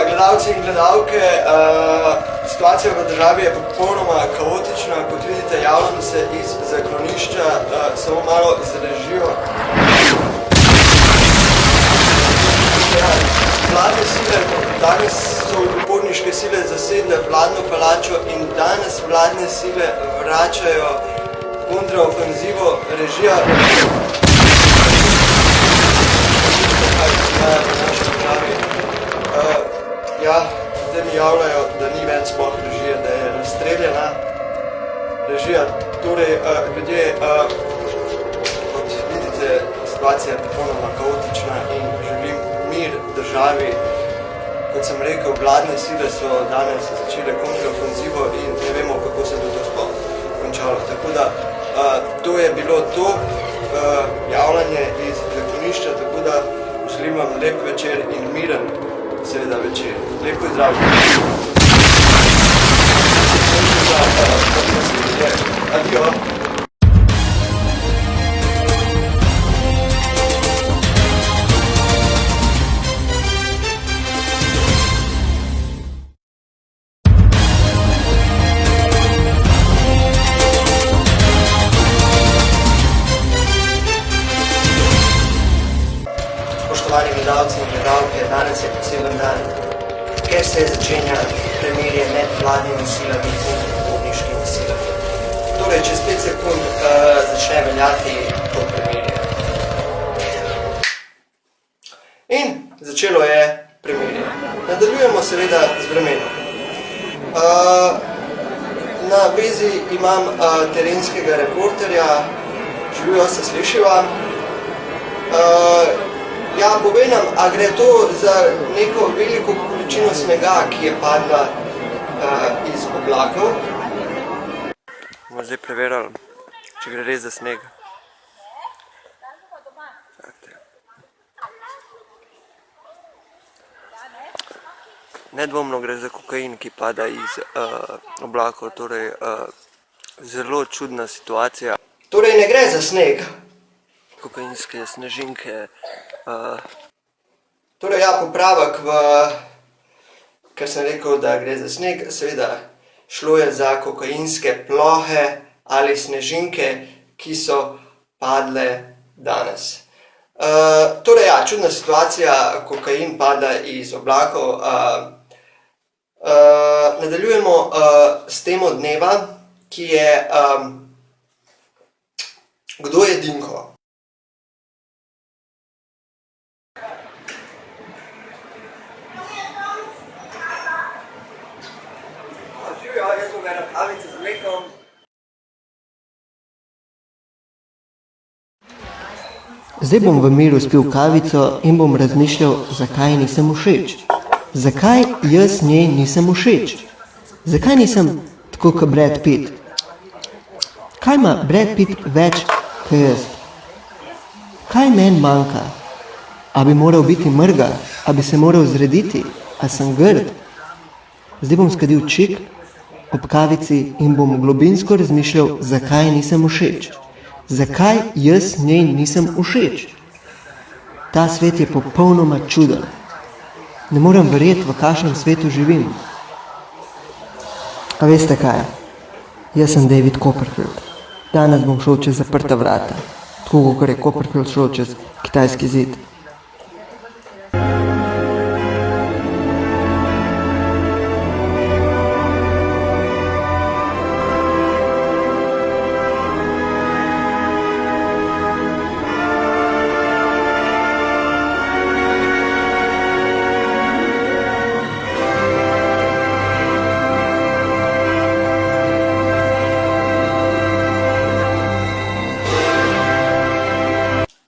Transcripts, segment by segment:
gledalci in gledalke, situacija v državi je popolnoma kaotična, kot vidite, javljam se iz zaklonišča, samo malo z režijo. Vladne sile, danes so uporniške sile zasedle vladno palačo in danes vladne sile vračajo kontraofenzivo režija. Ja, zdaj mi javljajo, da ni več sploh režija, da je razstreljena režija. Torej, ljudje, kot vidite, situacija je popolnoma kaotična in želim mir državi. Kot sem rekel, vladne sile so danes začele kontraofenzivo in ne vemo, kako se bo to sploh končalo. Tako da, to je bilo to javljanje iz zaklonišča, tako da želim vam lep večer in miren seveda večer. Lep pozdrav. Adijo. Spoštovani gledalci in gledalke, danes je poseben dan, ker se začenja premirje med vladnimi silami in uporniškimi silami. Torej, čez 5 sekund začne veljati to premirje. In začelo je premirje. Nadaljujemo seveda z vremenom. Na vezi imam terenskega reporterja, živijo, se slišiva. Ja, povej nam, a gre to za neko veliko količino snega, ki je padla iz oblakov? Bomo zdaj preverjali, če gre res za sneg. Nedvomno gre za kokain, ki pada iz oblakov, torej zelo čudna situacija. Torej ne gre za sneg? Kokainske snežinke. Torej, ja, popravek ker sem rekel, da gre za sneg, seveda šlo je za kokainske plohe ali snežinke, ki so padle danes. Torej, ja, čudna situacija, kokain pada iz oblakov. Nadaljujemo s temo dneva, ki je Kdo je Dinko? Zdaj bom v miru spil kavico in bom razmišljal, zakaj nisem všeč. Zakaj jaz njej nisem všeč? Zakaj nisem tako kot Brad Pitt? Kaj ima Brad Pitt več kot jaz? Kaj meni manjka? A bi moral biti mrga? A bi se moral zrediti? A sem grd? Zdaj bom skadil čik ob kavici in bom globinsko razmišljal, zakaj nisem všeč. Zakaj jaz njej nisem všeč? Ta svet je popolnoma čuden. Ne morem verjeti, v kakšnem svetu živim. A veste kaj? Jaz sem David Copperfield. Danes bom šel čez zaprta vrata, tako kot je Copperfield šel čez kitajski zid.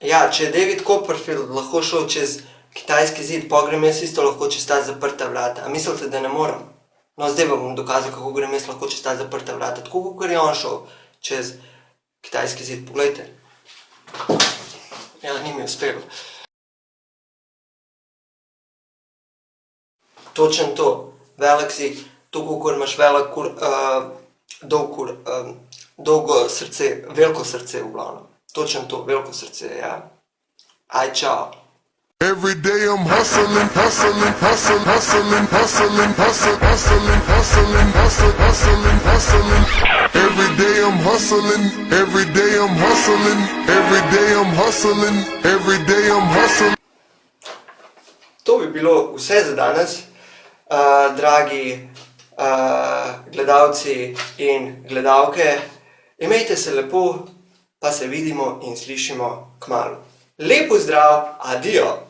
Ja, če je David Copperfield lahko šel čez kitajski zid, pa grem jaz isto lahko čez ta zaprta vrata. A mislite, da ne morem? No, zdaj vam bom dokazal, kako grem jaz lahko čez ta zaprta vrata. Tako, kot je on šel čez kitajski zid. Poglejte. Ja, ni mi uspelo. Točen to. Velik si, tako, kot imaš velik dolgo srce, veliko srce v glavnem. Točno to, veliko srce, ja. Aj, čao. Every day I'm hustling, hustling, hustling, hustling, hustling, hustling, hustling, hustling, hustling, hustling, hustling. Every day I'm hustling, every day I'm hustling, every day I'm hustling, every day I'm hustling. To bi bilo vse za danes, dragi gledalci in gledalke. Imejte se lepo, pa se vidimo in slišimo kmalu. Lep pozdrav, adijo!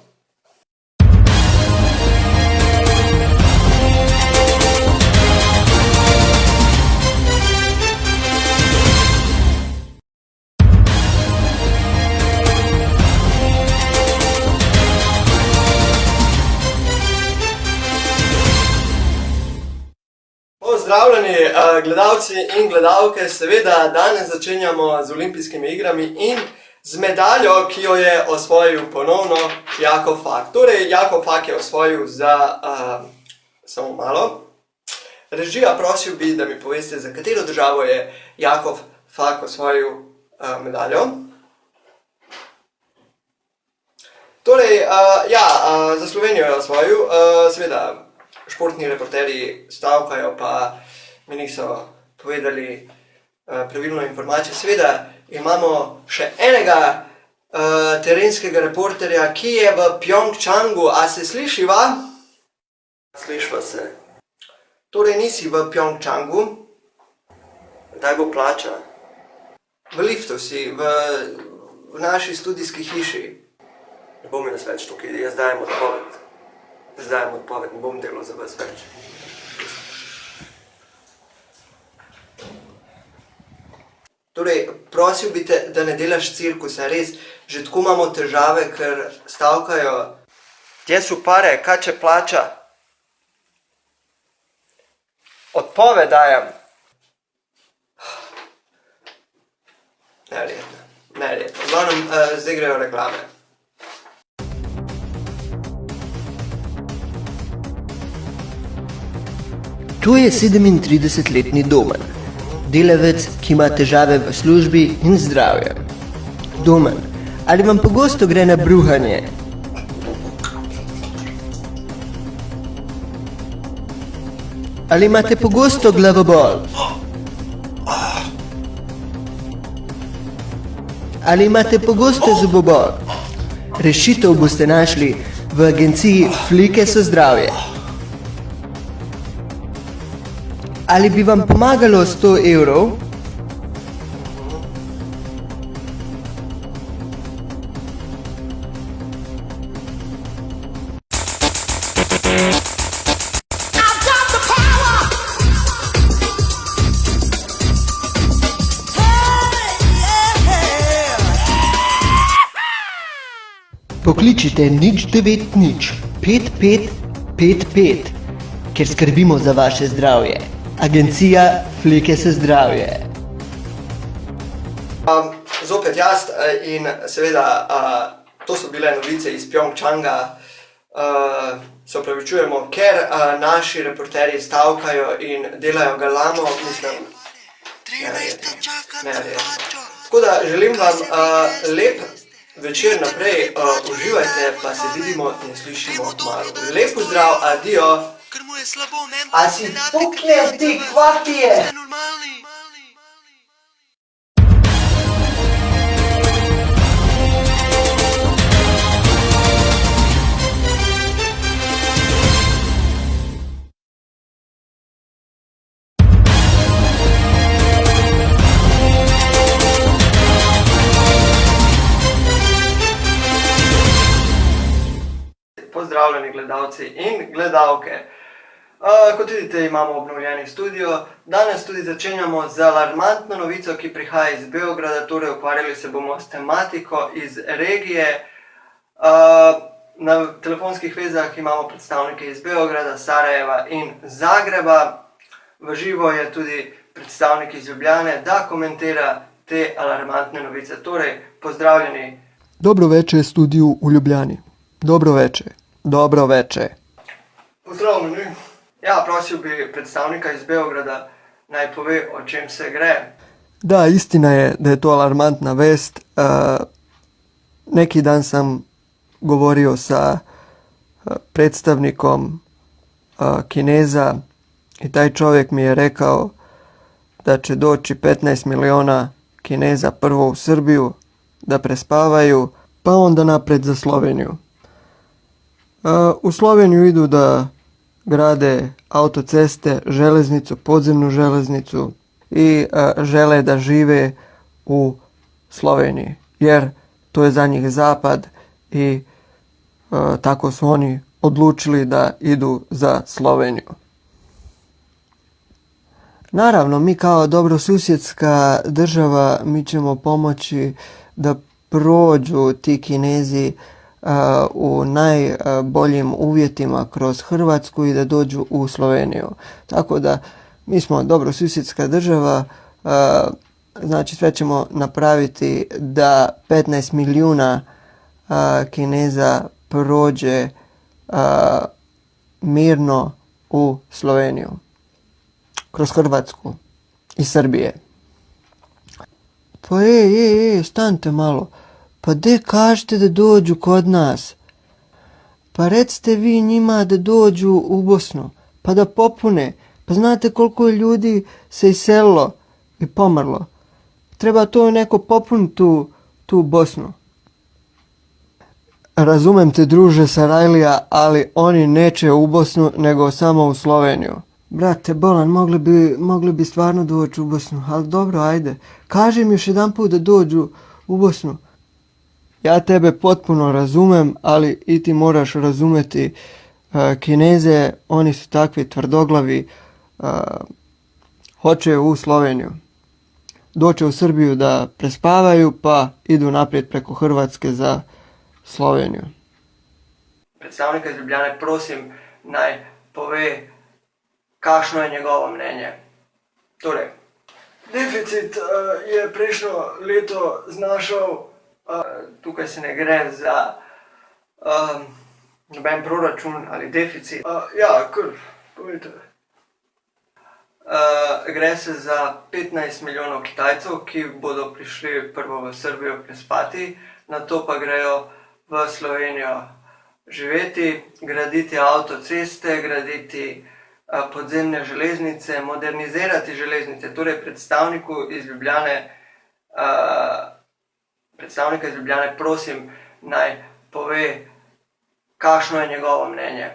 Pozdravljeni gledalci in gledalke, seveda danes začenjamo z olimpijskimi igrami in z medaljo, ki jo je osvojil ponovno Jakov Fak. Torej, Jakov Fak je osvojil za samo malo. Režija, prosil bi, da mi poveste, za katero državo je Jakov Fak osvojil medaljo. Torej, za Slovenijo je osvojil, seveda. Športni reporterji stavkajo, pa mi niso povedali pravilno informacijo. Seveda imamo še enega terenskega reporterja, ki je v Pjongčangu. A se slišiva? Slišva se. Torej nisi v Pjongčangu. Kdaj bo plača? V liftu si, v naši studijski hiši. Ne bom jaz več tukaj, jaz dajem odpoved. Zdaj odpoved, ne bom delal za vas več. Torej, prosil bi te, da ne delaš cirkusa, res. Že tako imamo težave, ker stavkajo. Kje so pare, kaj če plača? Odpoved dajem. Neverjetno, neverjetno. V glavnem, zdaj grejo reklame. To je 37-letni Domen, delavec, ki ima težave v službi in zdravju. Domen, ali vam pogosto gre na bruhanje? Ali imate pogosto glavobol? Ali imate pogosto zobobol? Rešitev boste našli v agenciji Flike so zdravje. Ali bi vam pomagalo 100 evrov? Pokličite 090 55 55, ker skrbimo za vaše zdravje. Agencija Flike so zdravje. Zopet jaz in seveda to so bile novice iz Pjongčanga. Se opravičujemo, ker naši reporterji stavkajo in delajo galamo, mislim, tako da želim vam lep večer naprej, uživajte, pa se vidimo in slišimo kmalu. Lep pozdrav, adijo. A si pukne ti kvatije? Pozdravljeni gledalci in gledalke. Kot vidite, imamo obnovljeni studio. Danes tudi začenjamo z alarmantno novico, ki prihaja iz Beograda, torej ukvarjali se bomo s tematiko iz regije. Na telefonskih vezah imamo predstavnike iz Beograda, Sarajeva in Zagreba. V živo je tudi predstavnik iz Ljubljane, da komentira te alarmantne novice. Torej, pozdravljeni. Dobro večer, studiu v Ljubljani. Dobro večer. Dobro večer. Pozdravljeni. Ja, prosil bi predstavnika iz Beograda, naj pove, o čem se gre. Da, istina je, da je to alarmantna vest. Neki dan sem govorio sa predstavnikom Kineza i taj čovjek mi je rekao da će doći 15 miliona Kineza prvo u Srbiju da prespavaju, pa onda napred za Sloveniju. U Sloveniju idu da grade autoceste, železnicu, podzemnu železnicu i žele da žive u Sloveniji, jer to je za njih zapad i tako su oni odlučili da idu za Sloveniju. Naravno, mi kao dobrosusjedska država, mi ćemo pomoći da prođu ti Kinezi u najboljim uvjetima kroz Hrvatsku i da dođu u Sloveniju. Tako da mi smo dobrosusjedska država, znači sve ćemo napraviti da 15 milijuna Kineza prođe mirno u Sloveniju kroz Hrvatsku i Srbije. Pa stanite malo. Pa de kažete da dođu kod nas? Pa recite vi njima da dođu u Bosnu, pa da popune. Pa znate koliko je ljudi se iselilo i pomrlo. Treba to neko popuniti tu Bosnu. Razumem te, druže Sarajlija, ali oni neće u Bosnu nego samo u Sloveniju. Brate Bolan, mogli bi stvarno doći u Bosnu, ali dobro, ajde. Kaži im još jedan put da dođu u Bosnu. Ja tebe potpuno razumem, ali i ti moraš razumeti Kineze, oni su takvi tvrdoglavi, hoće u Sloveniju. Doće u Srbiju da prespavaju, pa idu naprijed preko Hrvatske za Sloveniju. Predstavnika iz Ljubljane prosim, naj pove, kakšno je njegovo mnenje. Torej, deficit je prejšnjo leto znašal, tukaj se ne gre za noben proračun ali deficit. Povejte. Gre se za 15 milijonov Kitajcev, ki bodo prišli prvo v Srbijo prespati, nato pa grejo v Slovenijo živeti, graditi avtoceste, graditi podzemne železnice, modernizirati železnice. Torej predstavnika iz Ljubljane prosim, naj pove, kakšno je njegovo mnenje.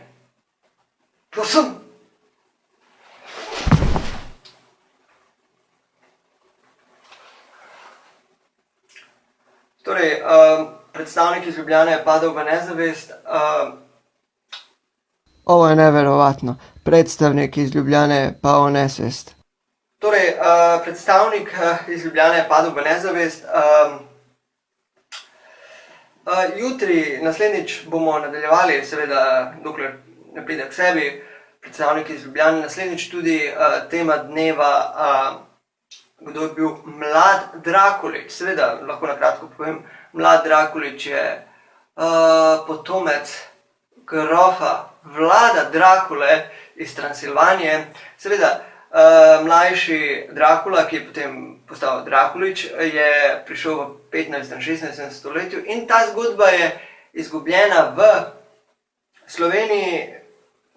Prosim! Torej, predstavnik iz Ljubljane je padel v nezavest. Ovo je neverovatno. Predstavnik iz Ljubljane je pao v nesvest. Torej, predstavnik iz Ljubljane je padel v nezavest. Jutri, naslednjič bomo nadaljevali, seveda, dokler ne pride k sebi, predstavnik iz Ljubljane. Naslednjič tudi tema dneva, kdo je bil Mlad Drakulič. Seveda, lahko na kratko povem, Mlad Drakulič je potomec grofa Vlada Drakule iz Transilvanije. Seveda, mlajši Drakula, ki je potem postal Drakulič, je prišel v 15. in 16. stoletju in ta zgodba je izgubljena v Sloveniji.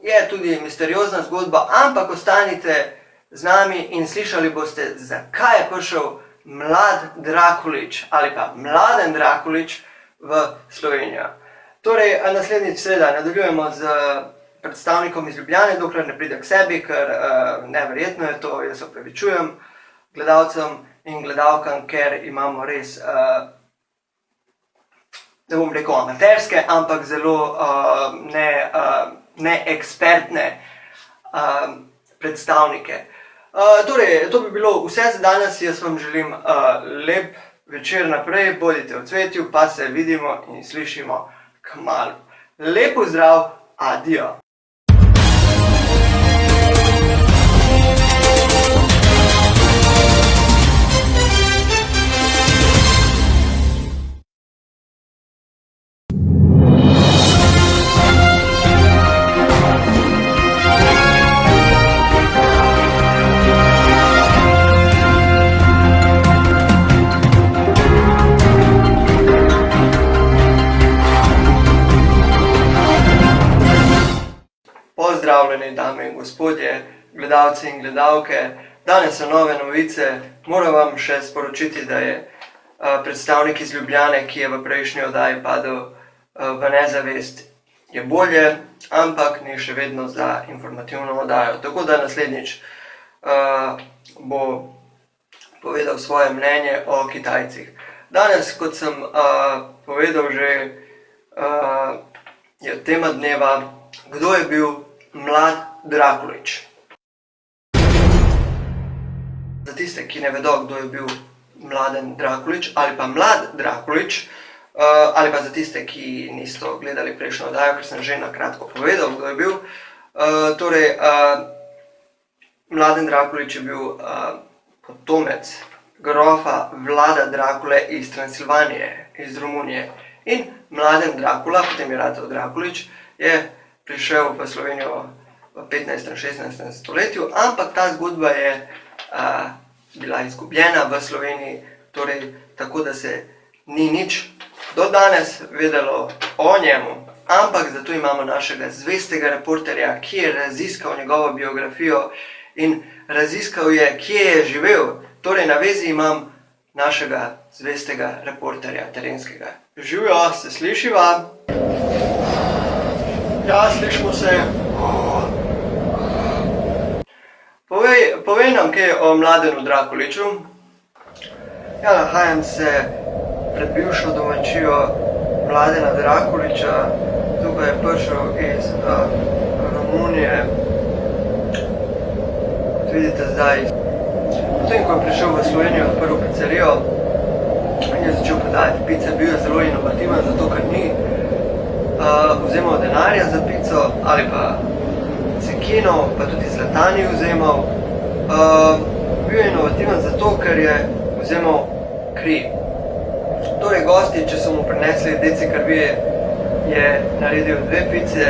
Je tudi misteriozna zgodba, ampak ostanite z nami in slišali boste, zakaj je prišel Mlad Drakulič ali pa Mladen Drakulič v Slovenijo. Torej, naslednjič seveda nadaljujemo z predstavnikom iz Ljubljane, dokler ne pride k sebi, ker neverjetno je to, jaz opravičujem gledalcem in gledalkam, ker imamo res, ne bom rekel amaterske, ampak zelo neekspertne predstavnike. Torej, to bi bilo vse za danes, jaz vam želim lep večer naprej, bodite v cvetju, pa se vidimo in slišimo kmalu. Lep pozdrav, adijo! gospodje, gledalci in gledalke, danes so nove novice. Moram vam še sporočiti, da je predstavnik iz Ljubljane, ki je v prejšnji oddaji padel v nezavest, je bolje, ampak ni še vedno za informativno oddajo. Tako da naslednjič bo povedal svoje mnenje o Kitajcih. Danes, kot sem povedal že, je tema dneva, kdo je bil Mlad Drakulić. Za tiste, ki ne vedo, kdo je bil Mladen Drakulić ali pa Mlad Drakulić, ali pa za tiste, ki niso gledali prejšnjo oddajo, ker sem že na kratko povedal, kdo je bil. Torej, Mladen Drakulić je bil potomec grofa Vlada Drakule iz Transilvanije, iz Romunije. In Mladen Drakula, potem je ratal Drakulić, je prišel v Slovenijo v 15. in 16. stoletju, ampak ta zgodba je bila izgubljena v Sloveniji, torej tako, da se ni nič do danes vedelo o njemu. Ampak zato imamo našega zvestega reporterja, ki je raziskal njegovo biografijo in raziskal je, kje je živel. Torej, na vezi imam našega zvestega reporterja, terenskega. Živjo, se slišiva? Ja, slišimo se. Povej nam kaj o Mladenu Drakuliću. Ja, nahajam se pred bivšo domačijo Mladena Drakulića. Tukaj je prišel iz Romunije. Kot vidite zdaj, potem ko je prišel v Slovenijo, odprl pizzerijo in je začel podajati pice, bil je zelo inovativen, zato ker ni vzemal denarja za pico ali pa cekinov, pa tudi zlata ni vzemal. Bil je inovativen zato, ker je vzemal kri. Torej, gosti, če so mu prinesli deci krvi, je naredil 2 pice,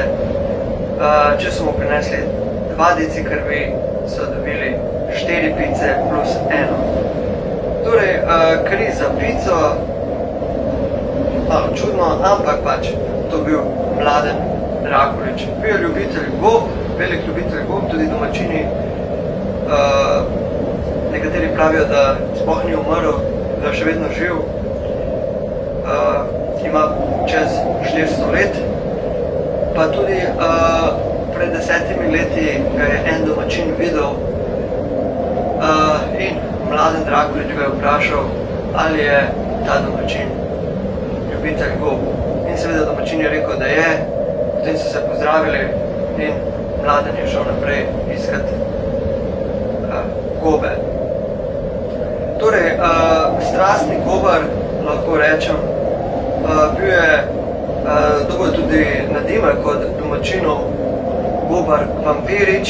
če so mu prinesli 2 deci krvi, so dobili 4 pice plus 1. Torej, kri za pico, malo čudno, ampak pač to bil Mladen Drakulić. Bil je ljubitelj gob, velik ljubitelj gob, tudi domačini. Nekateri pravijo, da sploh ni umrl, da je še vedno živ. Ima čez 400 let. Pa tudi pred 10 leti ga je en domačin videl in Mladen Drakulić ga je vprašal, ali je ta domačin ljubitelj gob. In seveda domačin je rekel, da je. Potem so se pozdravili in Mladen je šel naprej iskat gobe. Torej, strastni gobar, lahko rečem, bil je dobil tudi nadimek kot domačinov gobar Vampirič,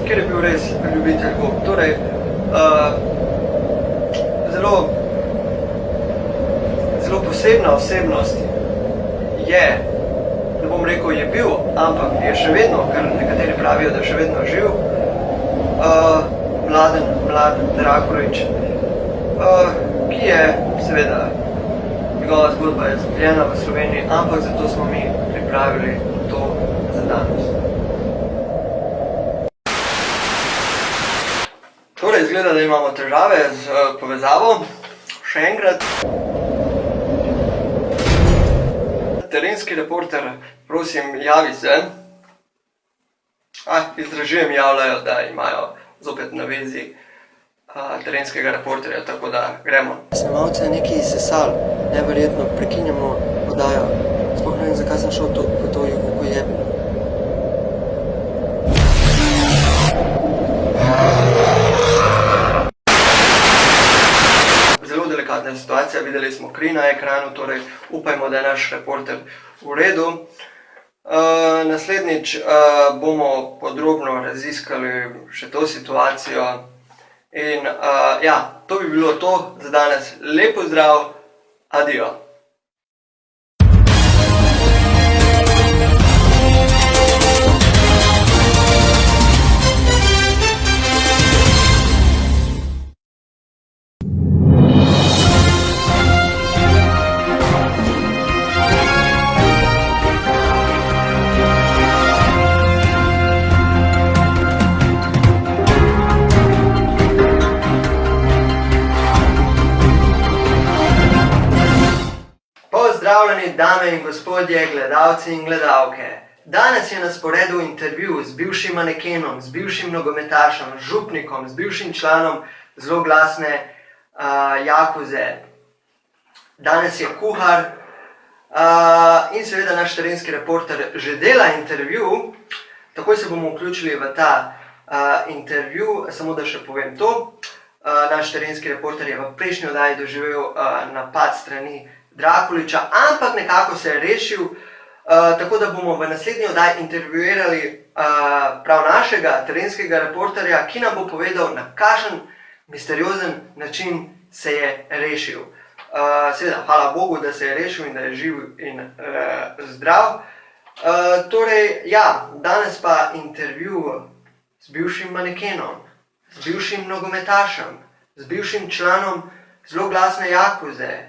ker je bil res ljubitelj gob. Torej, zelo posebna osebnost je, ne bom rekel, je bil, ampak je še vedno, ker nekateri pravijo, da je še vedno živ, Mlad Drakulić, ki je, seveda, njegova zgodba je izgubljena v Sloveniji, ampak zato smo mi pripravili to za danes. Torej, izgleda, da imamo težave z povezavo. Še enkrat. Terenski reporter, prosim, javi se. Iz režije mi javljajo, da imajo zopet na vezi terenskega reporterja, tako da gremo. Snemalce je nekaj izsesal, neverjetno, prekinjamo oddajo. Sploh ne vem, zakaj sem šel v to jugo jebno. Zelo delikatna situacija, videli smo kri na ekranu, torej upajmo, da je naš reporter v redu. Naslednjič bomo podrobno raziskali še to situacijo in ja, to bi bilo to za danes. Lep pozdrav, adijo. dame in gospodje, gledalci in gledalke. Danes je na sporedu intervju z bivšim manekenom, z bivšim nogometašem, z župnikom, z bivšim članom zelo glasne Jakuze. Danes je kuhar in seveda naš terenski reporter že dela intervju. Takoj se bomo vključili v ta intervju, samo da še povem to. Naš terenski reporter je v prejšnji oddaji doživel napad strani Drakuliča, ampak nekako se je rešil, tako da bomo v naslednji oddaji intervjuirali prav našega terenskega reporterja, ki nam bo povedal, na kakšen misteriozen način se je rešil. Seveda, hvala Bogu, da se je rešil in da je živ in zdrav. Torej, ja, danes pa intervju z bivšim manekenom, z bivšim nogometašem, z bivšim članom zelo glasne Jakuze,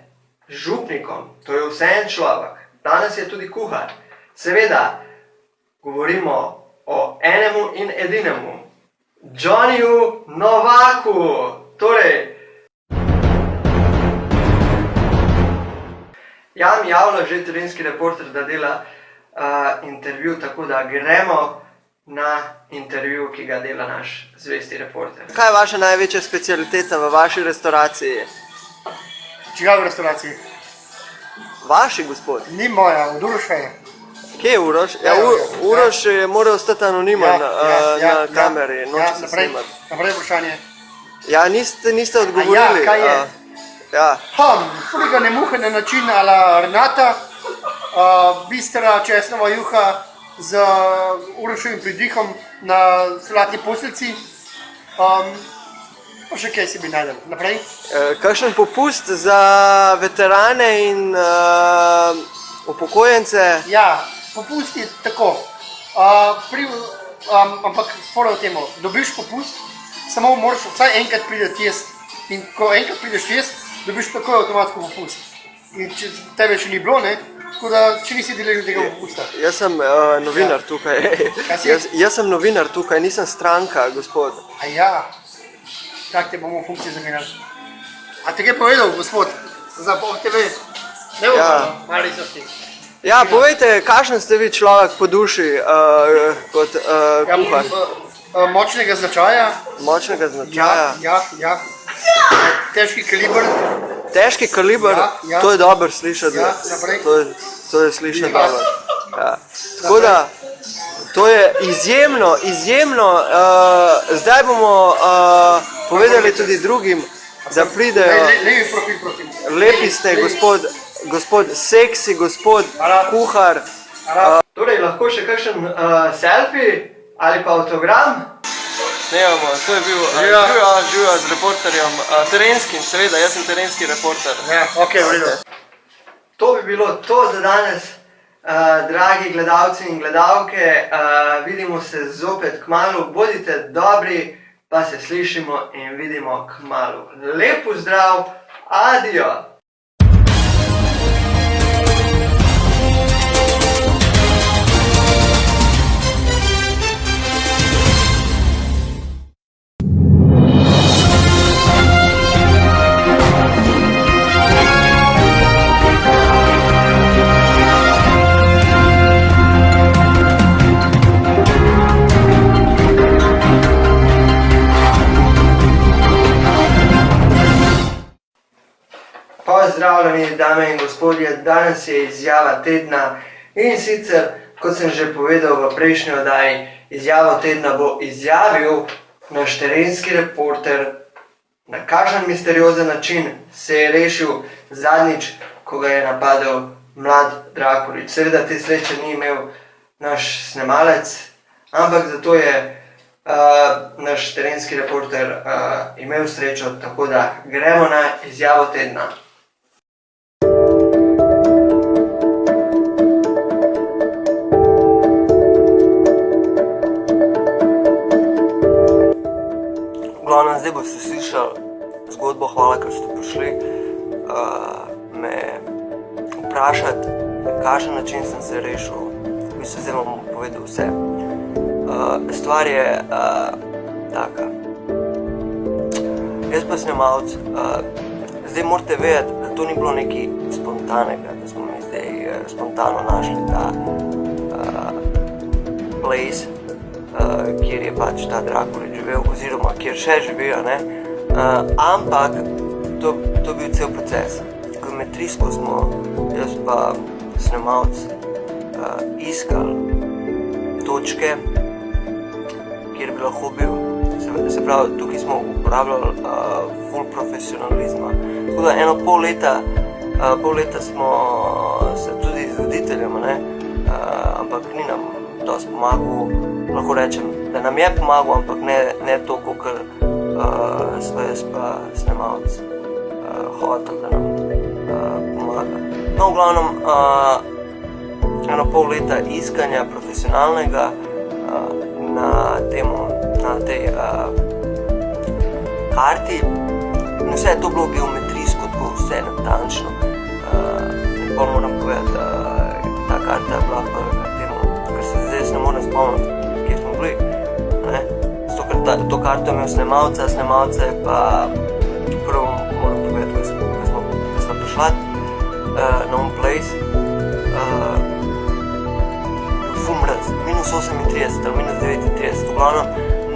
z župnikom, to je vse en človek. Danes je tudi kuhar. Seveda, govorimo o enemu in edinemu, Johnnyju Novaku. Torej, ja, mi javlja že terenski reporter, da dela intervju, tako da gremo na intervju, ki ga dela naš zvesti reporter. Kaj je vaša največja specialiteta v vaši restauraciji? Čigav v restauraciji? Vaši, gospod? Ni moja, od Uroša je. Kje je Uroš? Ja, Uroš je moral ostati anonimen na kameri, noče se snimati. Naprej vprašanje. Ja, niste odgovorili. Ja, kaj je? Ja. Frigane muhe na način ala Renata, bistra česnova juha z Uroševim pridihom na solatni poslici. Pa še kaj si bi najdel. Naprej? Kakšen popust za veterane in upokojence? Ja, popust je tako. Ampak fora v temu, dobiš popust, samo moraš vsaj enkrat priti jesti. In ko enkrat prideš jesti, dobiš takoj avtomatsko popust. In če tebe še ni bilo, ne? Tako da še nisi deležen tega popusta. Jaz sem novinar tukaj. Jaz sem novinar tukaj, nisem stranka, gospod. A ja, kak te bomo v funkciji zamenjali? A te kaj povedal, gospod, za TV? Ne bomo, mali so ti. Ja, povejte, kakšen ste vi človek po duši kot kuhar? Močnega značaja. Močnega značaja? Ja. Težki kaliber. Težki kaliber? Ja. To je dobro slišati. Ja, naprej. To je slišati dobro. Ja. Tako da, to je izjemno. Zdaj bomo povedali tudi drugim, da pridejo. Levi profil. Lepi ste, gospod seksi, gospod kuhar. Torej, lahko še kakšen selfie ali pa autogram? Snemamo, to je bil Žuja z reporterjem, terenskim, seveda, jaz sem terenski reporter. Ja, ok, v redu. To bi bilo to za danes, dragi gledalci in gledalke. Vidimo se zopet kmalu, bodite dobri, pa se slišimo in vidimo kmalu. Lep pozdrav, adijo! Pozdravljeni, dame in gospodje, danes je izjava tedna in sicer, kot sem že povedal v prejšnji oddaji, izjavo tedna bo izjavil naš terenski reporter, na kakšen misteriozen način se je rešil zadnjič, ko ga je napadel mlad Drakulič. Seveda te sreče ni imel naš snemalec, ampak zato je naš terenski reporter imel srečo, tako da gremo na izjavo tedna. Zdaj boste slišali zgodbo, hvala, ker ste prišli me vprašati, na kakšen način sem se rešil. V bistvu zdaj vam povedal vse. Stvar je taka. Jaz pa snemalec, zdaj morate vedeti, da to ni bilo nekaj spontanega, da smo mi zdaj spontano našli ta place, kjer je pač ta Drakulič živel, oziroma kjer še živi, ne. Ampak to je bil cel proces. Geometrijsko smo, jaz pa snemalc, iskali točke, kjer bi lahko bil. Se pravi, tukaj smo uporabljali full profesionalizma. Tako da pol leta smo se tudi z voditeljem, ne, ampak ni nam dosti pomagal, lahko rečem, da nam je pomagal, ampak ne toliko, ker sva jaz pa snemalc hotel, da nam pomaga. No, v glavnem, pol leta iskanja profesionalnega na tej karti. In vse je to bilo geometrijsko, tako vse natančno. In pol moram povedati, da ta karta je bila pa temu, ker se zdaj ne morem spomniti, kje smo bili. Zato, ker to karto je imel snemalca je pa prvo moram povedati, ko smo prišla na on place, mraz, -38 ali -39. V glavnem,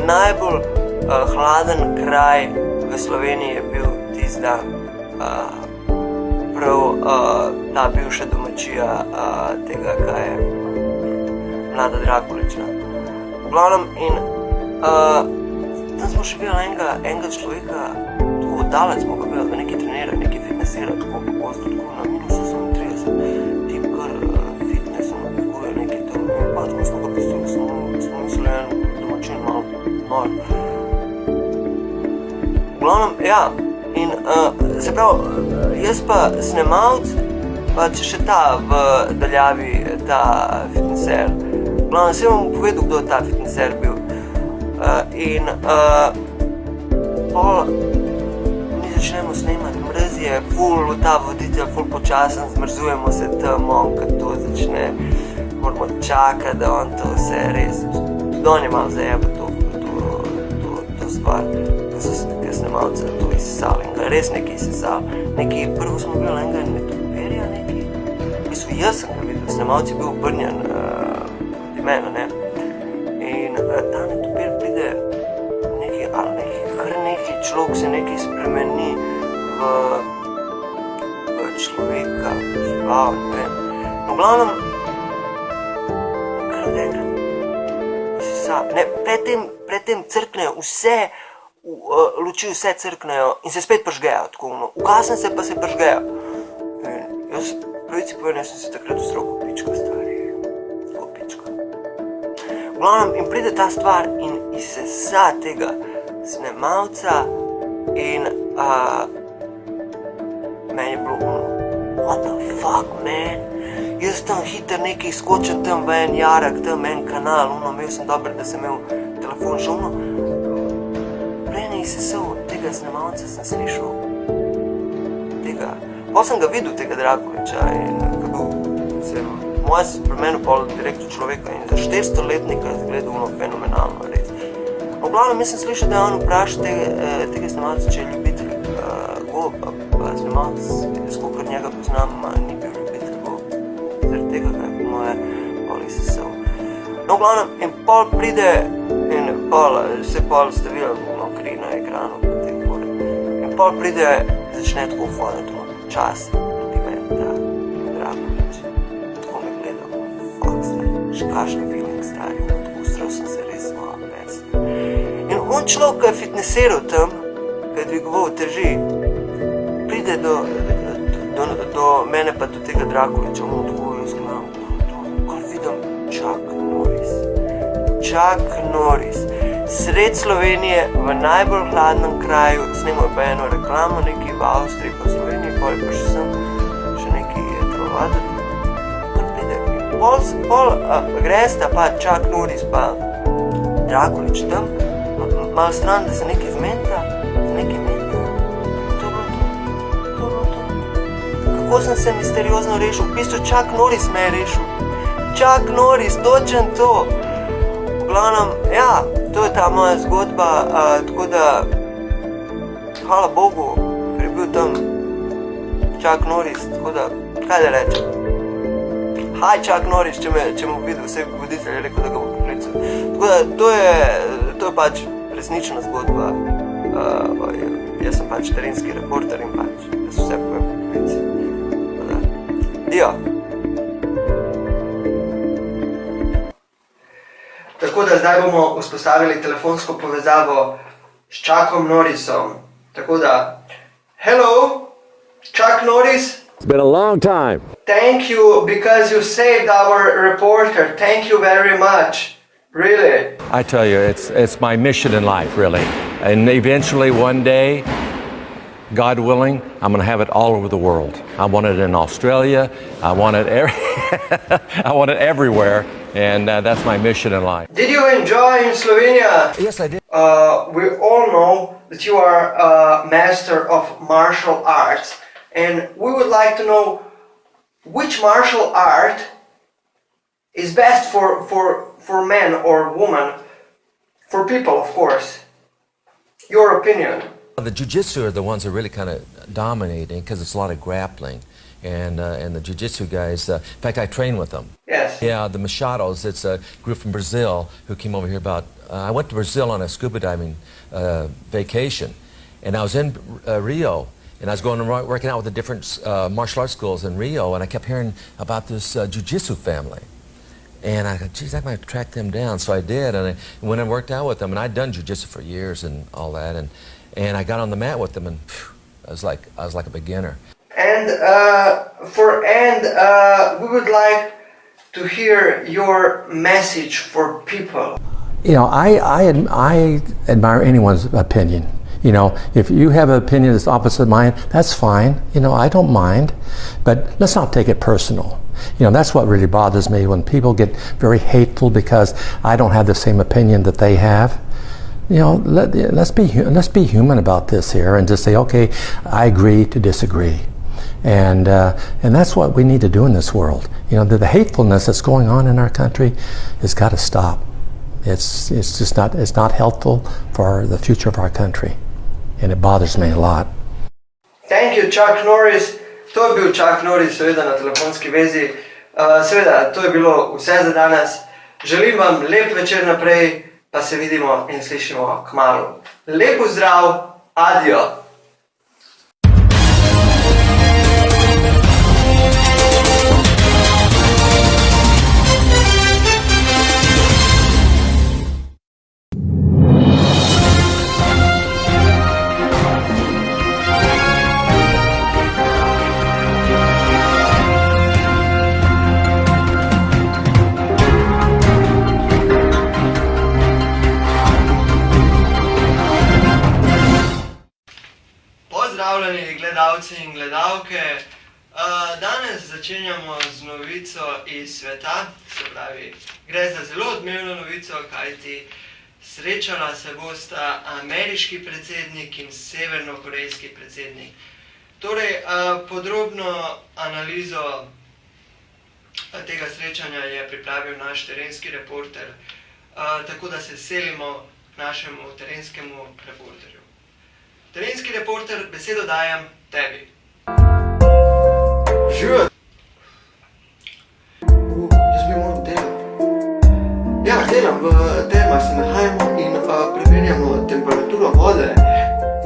najbolj hladen kraj v Sloveniji je bil tisti dan. Prav ta bivša domačija tega, kaj je Mlada Drakulič. V glavnem, in tam smo še videli enega človeka, tako oddalec smo ga videli, da nekaj trenira, nekaj fitnessira, tako pogosto, tako na -38, tip kar fitnessom odbiguje nekaj tam. Pač, ko smo ga pustili, smo mislili en domačin malo nor. V glavnem, ja, in se pravi, jaz pa snemalc, pač še ta v daljavi, ta fitnesser. V glavnem, se vam povedal, kdo je ta fitnesser bil. In pol mi začnemo snemati, mraz je ful, ta voditelj ful počasen, zmrzujemo se tam, on kad to začne, moramo čakati, da on to vse res, tudi on je malo zajeba to stvar, ker snemalce to izsesali in ga res nekaj izsesali. Prvo smo bili enega netopirja nekaj, v bistvu jaz sem ga videl, snemalc je bil obrnjen proti mene, ne. In ta netopir pride kar nekaj, človek se nekaj spremeni v človeka, žival, ne vem. No, v glavnem, kar od enkrat, predtem crknejo vse, luči vse crknejo in se spet pržgejo, tako, ugasne se pa se pržgejo. Jaz, pravici povem, jaz sem se takrat vzrel kopičko, stari, kopičko. V glavnem, in pride ta stvar in izsesa tega snemalca in meni je bilo what the fuck, man? Jaz tam hiter nekaj skočim tam v en jarak, tam en kanal, imel sem dobro, da sem imel telefon še prej ne izsesal tega snemalca, sem slišal tega. Potem sem ga videl, tega Drakuliča, in ko sem moj spremenil pol direktno človeka in za 400-letnika izgledal fenomenalno, res. V glavnem, jaz sem slišal, da je on vprašal tega snemalca, če je ljubitelj goba, pa snemalc, skokor njega poznam, ni bil ljubitelj goba. Zaradi tega, kaj po moje pol izsesal. No, v glavnem, in pol pride, in pol ste videli kri na ekranu, in pol pride, začne tako hoditi, čas, proti meni, ta Drakulič. Tako me gledal, fuck, stari, kakšen feeling, stari, tako strel sem se res malo pes. In on človek, ki je fitnessiral tam, ki je dvigoval teži, pride do mene pa do tega Drakuliča, tako jaz gledam, kar vidim, Chuck Norris. Sred Slovenije, v najbolj hladnem kraju, snemal pa eno reklamo, nekaj v Avstriji, pa v Sloveniji, pol pa še nekaj telovaditi. Kar pride, pol gresta pa Chuck Norris pa Drakulič tam, malo stran, da se nekaj zmenta, to je bilo to. Kako sem se misteriozno rešil? V bistvu Chuck Norris me je rešil. Chuck Norris, točen to. V glavnem, ja, to je ta moja zgodba, tako da, hvala Bogu, ker je bil tam Chuck Norris, tako da, kaj da rečem? Hi, Chuck Norris, če mu videl vse voditelje, rekel, da ga bo poklical. Tako da to je pač resnična zgodba. Jaz sem pač terenski reporter in pač jaz vse povem po poklici. Dio. Tako da zdaj bomo vzpostavili telefonsko povezavo s Chuckom Norrisom. Tako da, hello, Chuck Norris. It's been a long time. Thank you because you saved our reporter. Thank you very much. Really. I tell you, it's my mission in life, really. And eventually, one day, God willing, I'm going to have it all over the world. I want it in Australia. I want it I want it everywhere. And that's my mission in life. Did you enjoy in Slovenia? Yes, I did. We all know that you are a master of martial arts. And we would like to know which martial art is best for men or women, for people, of course. Your opinion. The jiu-jitsu are the ones that are really kind of dominating because it's a lot of grappling. And the jiu-jitsu guys, in fact, I train with them. Yes. Yeah, the Machados, it's a group from Brazil who came over here about, I went to Brazil on a scuba diving vacation. And I was in Rio. And I was going and working out with the different martial arts schools in Rio, and I kept hearing about this jiu-jitsu family. And I thought, geez, I might track them down. So I did, and I went and worked out with them. And I'd done jiu-jitsu for years and all that. And I got on the mat with them, and phew, I was like a beginner. And we would like to hear your message for people. You know, I admire anyone's opinion. You know, if you have an opinion that's opposite of mine, that's fine. You know, I don't mind. But let's not take it personal. You know, that's what really bothers me, when people get very hateful because I don't have the same opinion that they have. You know, let's be human about this here and just say, okay, I agree to disagree. And that's what we need to do in this world. You know, the hatefulness that's going on in our country has got to stop. It's just not helpful for the future of our country. And it bothers me a lot. Thank you, Chuck Norris. To je bil Chuck Norris, seveda na telefonski vezi. Seveda, to je bilo vse za danes. Želim vam lep večer naprej, pa se vidimo in slišimo kmalu. Lep pozdrav, adijo. Pozdravljeni gledalci in gledalke. Danes začenjamo z novico iz sveta, se pravi, gre za zelo odmevno novico, kajti srečala se bosta ameriški predsednik in severnokorejski predsednik. Torej, podrobno analizo tega srečanja je pripravil naš terenski reporter, tako da se selimo k našemu terenskemu reporterju. Terenski reporter, besedo dajem tebi. Živjo! Jaz bi moral delati. Ja, delam, v termah se nahajamo in preverjamo temperaturo vode.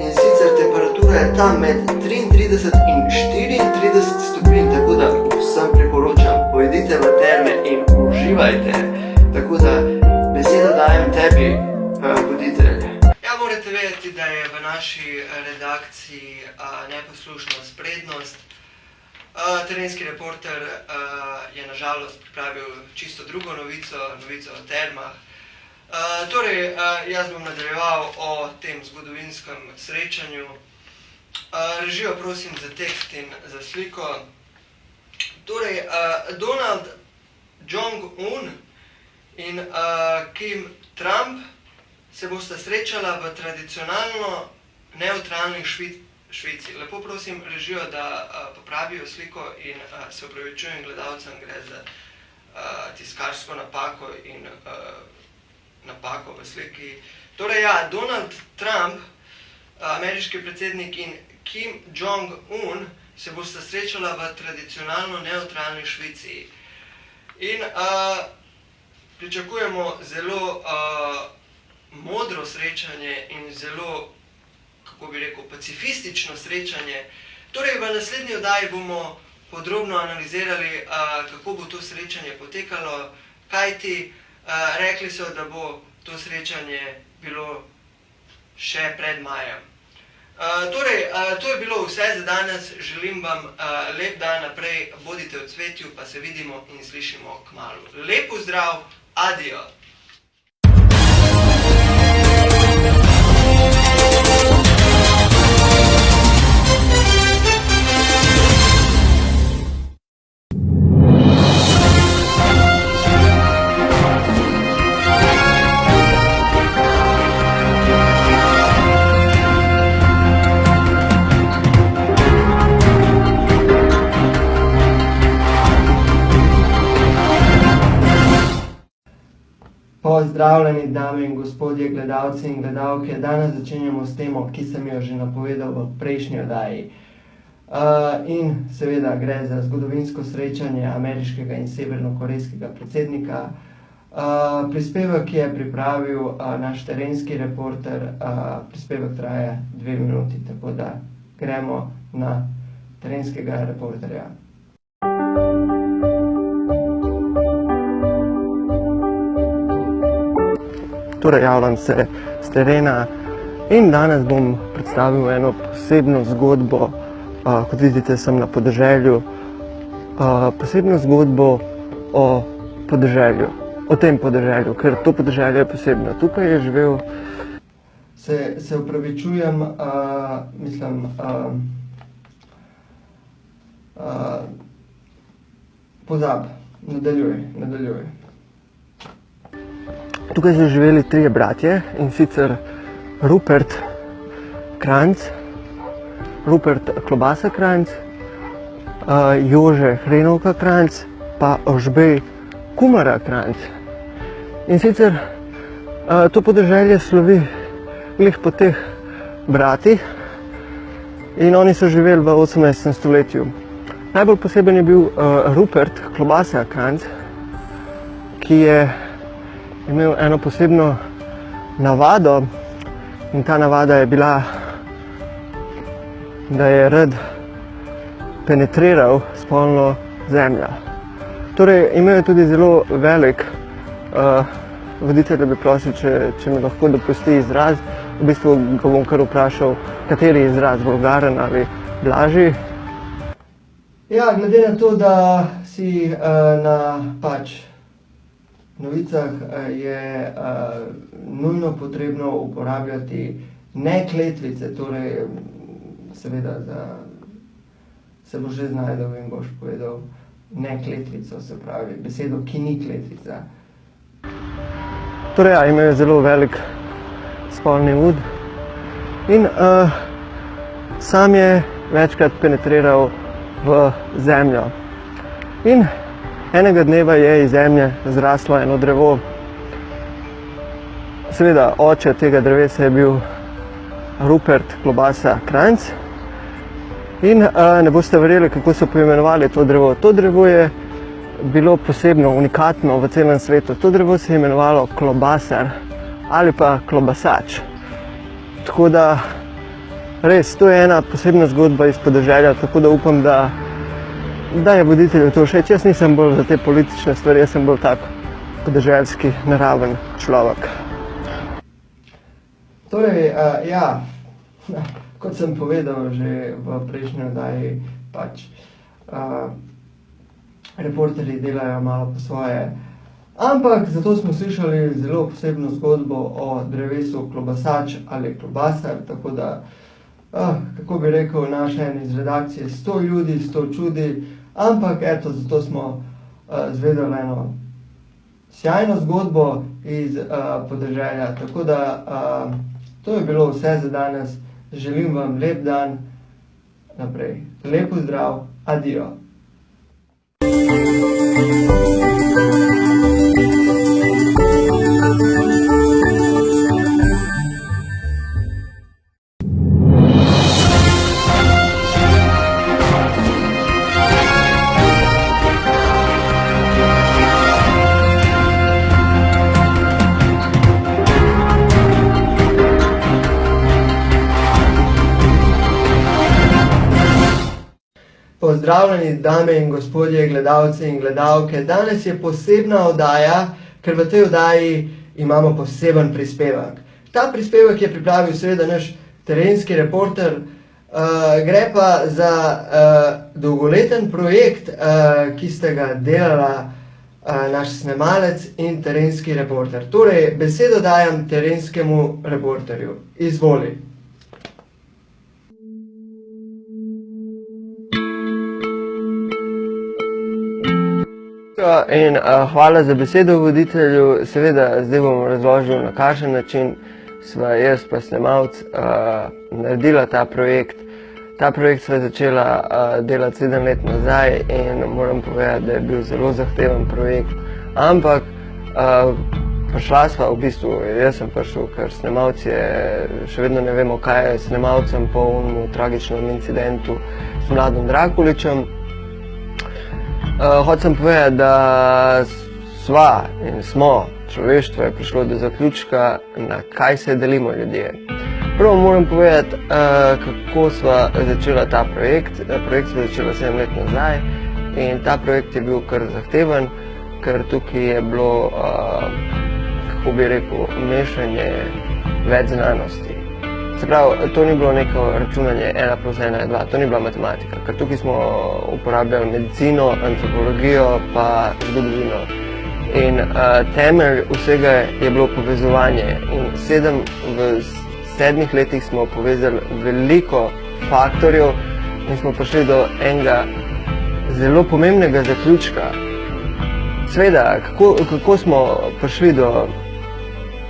In sicer temperatura je tam med 33 in 34 stopinj, tako da vsem priporočam, pojdite v terme in uživajte. Tako da besedo dajem tebi, voditelj. Ja, morate vedeti, da je v naši redakciji neposlušnost prednost. Terenski reporter je nažalost pripravil čisto drugo novico o termah. Torej, jaz bom nadaljeval o tem zgodovinskem srečanju. Režijo prosim za tekst in za sliko. Torej, Donald Jong-un in Kim Trump se bosta srečala v tradicionalno neutralni Švici. Lepo prosim režijo, da popravijo sliko in se opravičujem gledalcem, gre za tiskarsko napako in napako v sliki. Torej ja, Donald Trump, ameriški predsednik, in Kim Jong-un se bosta srečala v tradicionalno neutralni Švici. In pričakujemo zelo modro srečanje in zelo, kako bi rekel, pacifistično srečanje. Torej, v naslednji oddaji bomo podrobno analizirali, kako bo to srečanje potekalo, kajti rekli so, da bo to srečanje bilo še pred majem. Torej, to je bilo vse za danes. Želim vam lep dan naprej, bodite v cvetju, pa se vidimo in slišimo kmalu. Lep pozdrav, adijo! Pozdravljeni, dame in gospodje, gledalci in gledalke. Danes začenjamo s temo, ki sem jo že napovedal v prejšnji oddaji. In seveda gre za zgodovinsko srečanje ameriškega in severnokorejskega predsednika. Prispevek je pripravil naš terenski reporter. Prispevek traja 2 minuti, tako da gremo na terenskega reporterja. Torej, javljam se s terena in danes bom predstavil eno posebno zgodbo. Kot vidite, sem na podeželju. Posebno zgodbo o podeželju, o tem podeželju, ker to podeželje je posebno. Tukaj je živel... Se opravičujem, mislim... Pozab, nadaljuj. Tukaj so živeli 3 bratje, in sicer Rupert Kranjc, Rupert Klobasa Kranjc, Jože Hrenovka Kranjc, pa Ožbej Kumara Kranjc. In sicer to podeželje slovi glih po teh bratih in oni so živeli v 18. stoletju. Najbolj poseben je bil Rupert Klobasa Kranjc, ki je imel eno posebno navado, in ta navada je bila, da je rad penetriral spolno zemljo. Torej, imel je tudi zelo velik, voditelj bi prosil, če mi lahko dopusti izraz. V bistvu ga bom kar vprašal, kateri izraz, vulgaren ali blažji. Ja, glede na to, da si na novicah je nujno potrebno uporabljati ne kletvice, torej seveda se boš že znajdel in boš povedal ne kletvico, se pravi besedo, ki ni kletvica. Torej, imel je zelo velik spolni ud in sam je večkrat penetriral v zemljo. In enega dneva je iz zemlje zraslo eno drevo. Seveda, oče tega drevesa je bil Rupert Klobasa Kranjc. In ne boste verjeli, kako so poimenovali to drevo. To drevo je bilo posebno, unikatno v celem svetu. To drevo se je imenovalo klobasar ali pa klobasač. Tako da, res, to je ena posebna zgodba iz podeželja, tako da upam, da je voditelju to všeč. Jaz nisem bolj za te politične stvari, jaz sem bolj tak podeželski, naraven človek. Torej, ja, kot sem povedal že v prejšnji oddaji, reporterji delajo malo po svoje. Ampak zato smo slišali zelo posebno zgodbo o drevesu klobasač ali klobasar, tako da, kako bi rekel naš en iz redakcije, 100 ljudi, 100 čudi. Ampak eto, zato smo zvedeli eno sjajno zgodbo iz podeželja. Tako da to je bilo vse za danes. Želim vam lep dan naprej. Lep pozdrav, adijo. Pozdravljeni, dame in gospodje, gledalci in gledalke. Danes je posebna oddaja, ker v tej oddaji imamo poseben prispevek. Ta prispevek je pripravil seveda naš terenski reporter. Gre pa za dolgoleten projekt, ki ste ga delala naš snemalec in terenski reporter. Torej, besedo dajem terenskemu reporterju. Izvoli. In hvala za besedo voditelju. Seveda, zdaj bom razložil, na kakšen način sva jaz pa snemalec naredila ta projekt. Ta projekt sva začela delati 7 let nazaj in moram povedati, da je bil zelo zahteven projekt. Ampak prišla sva v bistvu, jaz sem prišel, ker snemalec je, še vedno ne vemo, kaj je snemalcem po onemu tragičnem incidentu s Mladom Drakuličem. Hotel sem povedati, da sva in smo, človeštvo je prišlo do zaključka, na kaj se delimo ljudje. Prvo moram povedati, kako sva začela ta projekt. Projekt sva začela 7 let nazaj in ta projekt je bil kar zahteven, ker tukaj je bilo, kako bi rekel, mešanje več znanosti. Se pravi, to ni bilo neko računanje 1 + 1 je 2, to ni bila matematika, ker tukaj smo uporabljali medicino, antropologijo pa zgodovino. In temelj vsega je bilo povezovanje in v 7 letih smo povezali veliko faktorjev in smo prišli do enega zelo pomembnega zaključka. Seveda, kako smo prišli do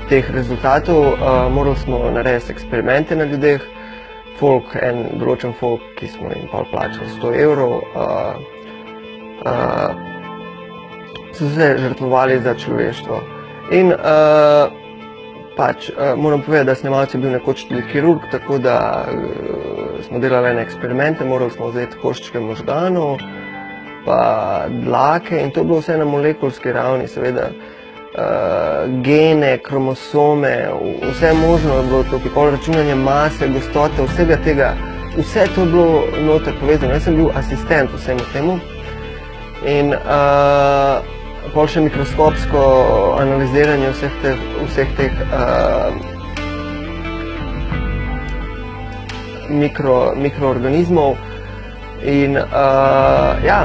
teh rezultatov, morali smo narediti eksperimente na ljudeh, določen folk, ki smo jim pol plačali 100 evrov, so se žrtvovali za človeštvo. In moram povedati, da snemalec je bil nekoč tudi kirurg, tako da smo delali ene eksperimente, morali smo vzeti koščke možganov, pa dlake in to je bilo vse na molekulski ravni, seveda. Gene, kromosome, vse možno je bilo tukaj, pol računanje mase, gostote, vsega tega, vse to je bilo noter povezano. Jaz sem bil asistent vsemu temu in pol še mikroskopsko analiziranje vseh teh mikroorganizmov in ja,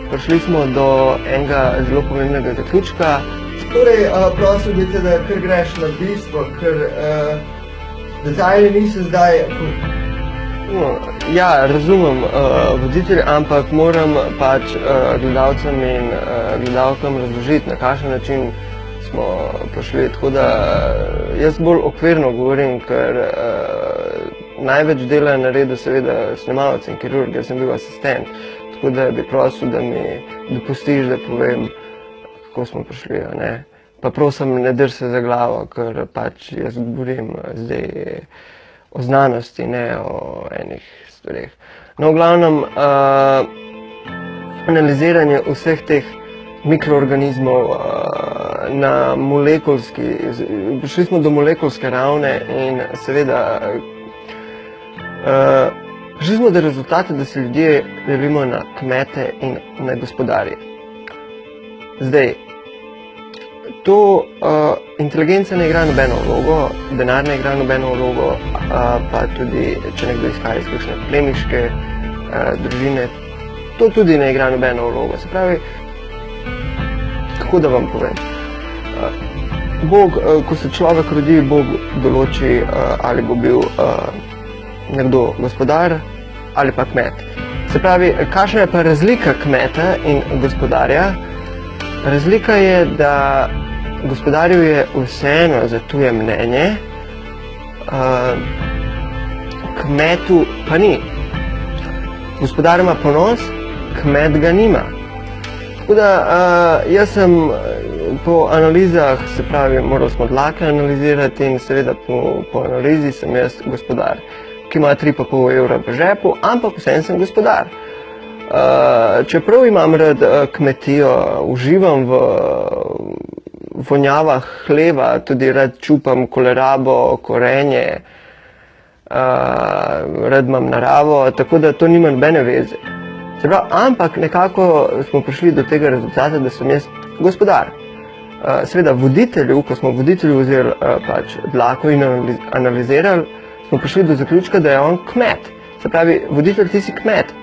prišli smo do enega zelo pomembnega zaključka. Torej, prosil bi te, da kar greš na bistvo, ker detajli niso zdaj... Ja, razumem voditelj, ampak moram pač gledalcem in gledalkam razložiti, na kakšen način smo prišli. Tako da jaz bolj okvirno govorim, ker največ dela je naredil seveda snemalec in kirurg, jaz sem bil asistent. Tako da bi prosil, da mi dopustiš, da povem, kako smo prišli, ne. Pa prosim, ne drž se za glavo, ker pač jaz govorim zdaj o znanosti, ne o enih stvareh. No, v glavnem, analiziranje vseh teh mikroorganizmov na molekulski, prišli smo do molekulske ravne in seveda prišli smo do rezultata, da se ljudje delimo na kmete in na gospodarje. Zdaj, inteligenca ne igra nobeno vlogo, denar ne igra nobeno vlogo, pa tudi, če nekdo izhaja iz kakšne plemiške družine, to tudi ne igra nobeno vlogo. Se pravi, kako da vam povem? Bog, ko se človek rodi, Bog določi, ali bo bil nekdo gospodar ali pa kmet. Se pravi, kakšna je pa razlika kmeta in gospodarja? Razlika je, da gospodarju je vseeno za tuje mnenje, kmetu pa ni. Gospodar ima ponos, kmet ga nima. Tako da jaz sem po analizah, se pravi, morali smo dlake analizirati in seveda po analizi sem jaz gospodar, ki ima 3,5 evra v žepu, ampak vseeno sem gospodar. Čeprav imam rad kmetijo, uživam v vonjavah hleva, tudi rad čupam kolerabo, korenje, rad imam naravo, tako da to nima nobene veze. Se pravi, ampak nekako smo prišli do tega rezultata, da sem jaz gospodar. Seveda voditelju, ko smo voditelju vzeli pač dlako in analizirali, smo prišli do zaključka, da je on kmet. Se pravi, voditelj, ti si kmet.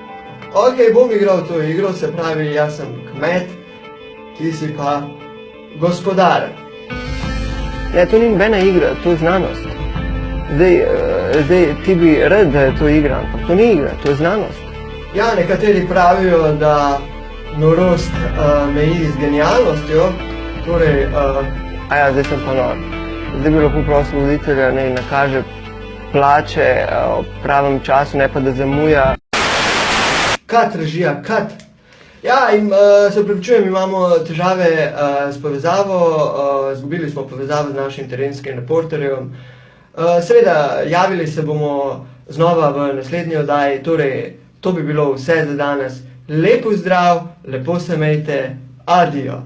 Ok, bom igral to igro, se pravi, jaz sem kmet, ti si pa gospodar. Ne, to ni nobena igra, to je znanost. Zdaj ti bi rad, da je to igra, ampak to ni igra, to je znanost. Ja, nekateri pravijo, da norost meji z genialnostjo, torej, zdaj sem pa nor. Zdaj bi lahko prosil voditelja, naj nakaže plače v pravem času, ne pa da zamuja. Kat, režija, kat. Ja, in se opravičujem, imamo težave s povezavo, izgubili smo povezavo z našim terenskim reporterjem. Seveda, javili se bomo znova v naslednji oddaji, torej, to bi bilo vse za danes. Lep pozdrav, lepo se imejte, adijo.